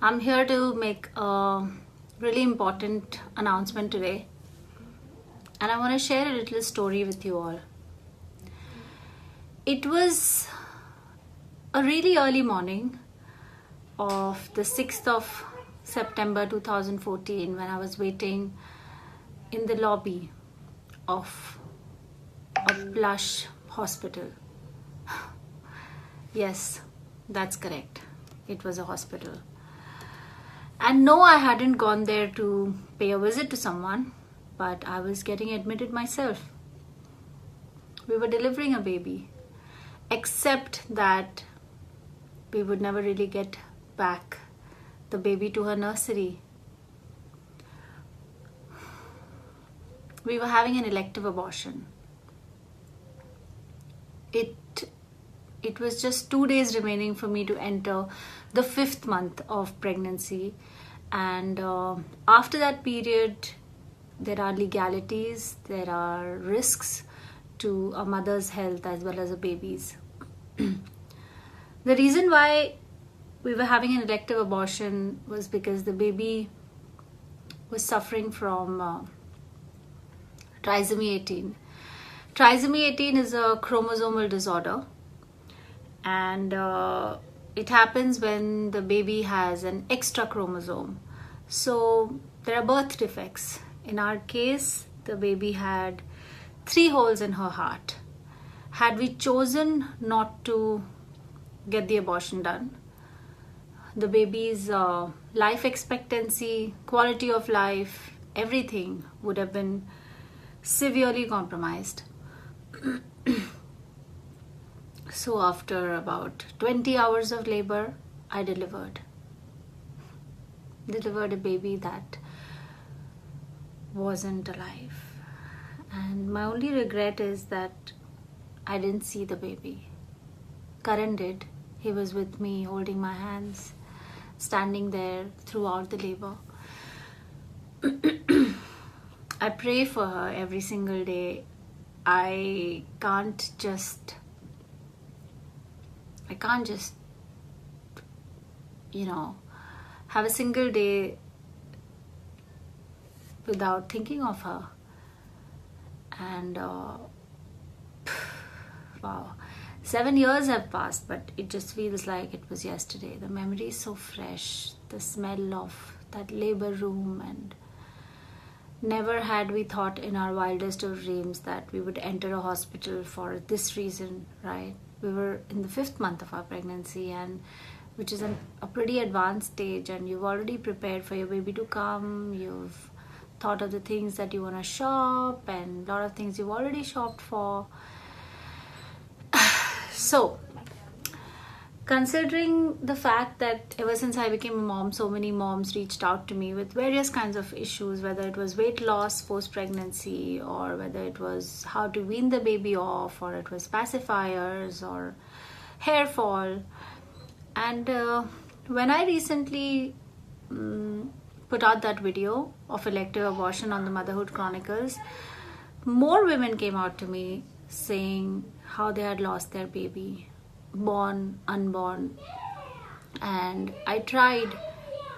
I'm here to make a really important announcement today, and I want to share a little story with you all. It was a really early morning of the 6th of September 2014 when I was waiting in the lobby of a plush hospital. Yes, that's correct. It was a hospital. And no, I hadn't gone there to pay a visit to someone, but I was getting admitted myself. We were delivering a baby, except that we would never really get back the baby to her nursery. We were having an elective abortion. It was just 2 days remaining for me to enter the 5th month of pregnancy, and after that period there are legalities, there are risks to a mother's health as well as a baby's. The reason why we were having an elective abortion was because the baby was suffering from trisomy 18. Trisomy 18 is a chromosomal disorder, and it happens when the baby has an extra chromosome. So there are birth defects. In our case, the baby had 3 holes in her heart. Had we chosen not to get the abortion done, the baby's life expectancy, quality of life, everything would have been severely compromised. So after about 20 hours of labor, I delivered a baby that wasn't alive. And my only regret is that I didn't see the baby. Karan did. He was with me, holding my hands, standing there throughout the labor. I pray for her every single day. I can't just have a single day without thinking of her. And wow, 7 years have passed, but it just feels like it was yesterday. The memory is so fresh, the smell of that labor room, and never had we thought in our wildest of dreams that we would enter a hospital for this reason, right? We were in the 5th month of our pregnancy, and which is a pretty advanced stage, and you've already prepared for your baby to come. You've thought of the things that you want to shop, and a lot of things you've already shopped for. So, considering the fact that ever since I became a mom, so many moms reached out to me with various kinds of issues, whether it was weight loss post-pregnancy, or whether it was how to wean the baby off, or it was pacifiers, or hair fall. And when I recently put out that video of elective abortion on the Motherhood Chronicles, more women came out to me saying how they had lost their baby, born, unborn, and I tried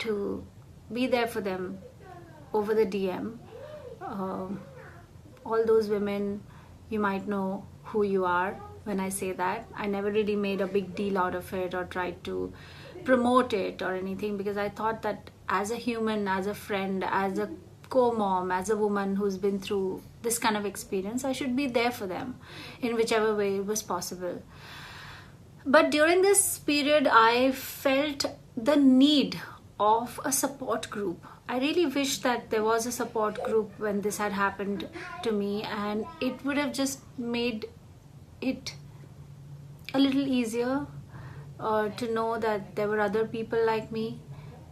to be there for them over the DM. All those women, you might know who you are when I say that. I never really made a big deal out of it or tried to promote it or anything, because I thought that as a human, as a friend, as a co-mom, as a woman who's been through this kind of experience, I should be there for them in whichever way it was possible. But during this period, I felt the need of a support group. I really wish that there was a support group when this had happened to me, and it would have just made it a little easier to know that there were other people like me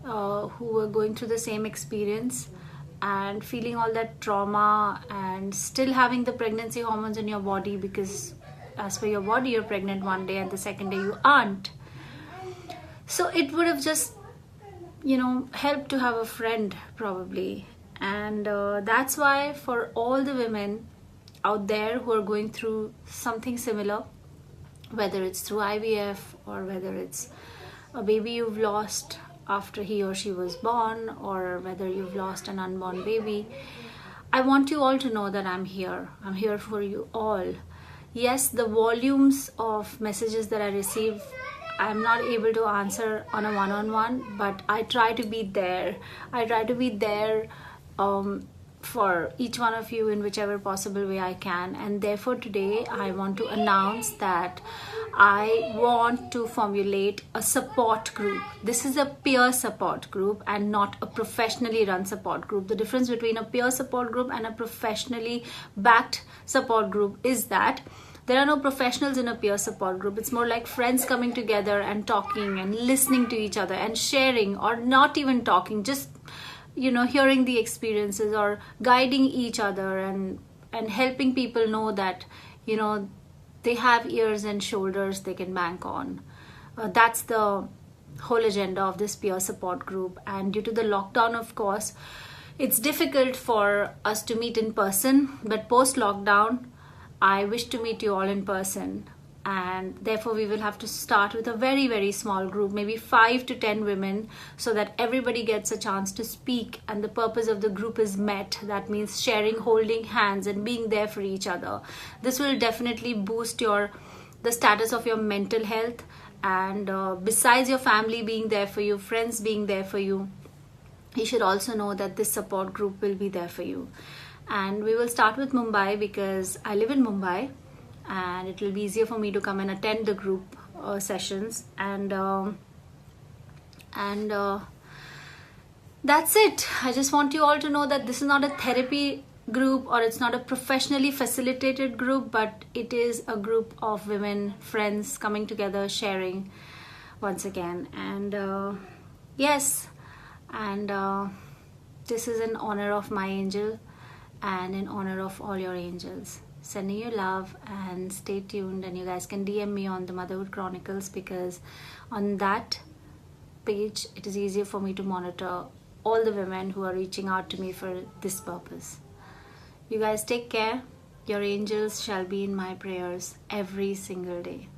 who were going through the same experience and feeling all that trauma and still having the pregnancy hormones in your body, because as per your body you're pregnant one day and the second day you aren't. So it would have just helped to have a friend probably. And that's why for all the women out there who are going through something similar, whether it's through IVF or whether it's a baby you've lost, after he or she was born, or whether you've lost an unborn baby, I want you all to know that I'm here. I'm here for you all. Yes, the volumes of messages that I receive, I'm not able to answer on a one-on-one, but I try to be there. I try to be there for each one of you in whichever possible way I can. And therefore today I want to announce that I want to formulate a support group. This is a peer support group and not a professionally run support group. The difference between a peer support group and a professionally backed support group is that there are no professionals in a peer support group. It's more like friends coming together and talking and listening to each other and sharing, or not even talking, just hearing the experiences or guiding each other and helping people know that they have ears and shoulders they can bank on. That's the whole agenda of this peer support group. And due to the lockdown, of course, it's difficult for us to meet in person, but post lockdown I wish to meet you all in person, and therefore we will have to start with a very, very small group, maybe 5 to 10 women, so that everybody gets a chance to speak and the purpose of the group is met. That means sharing, holding hands and being there for each other. This will definitely boost the status of your mental health, and besides your family being there for you, friends being there for you, you should also know that this support group will be there for you. And we will start with Mumbai because I live in Mumbai, and it will be easier for me to come and attend the group sessions, and that's it. I just want you all to know that this is not a therapy group, or it's not a professionally facilitated group, but it is a group of women, friends coming together, sharing once again. And yes, and this is in honor of my angel and in honor of all your angels. Sending you love, and stay tuned, and you guys can DM me on the Motherhood Chronicles, because on that page it is easier for me to monitor all the women who are reaching out to me for this purpose. You guys take care. Your angels shall be in my prayers every single day.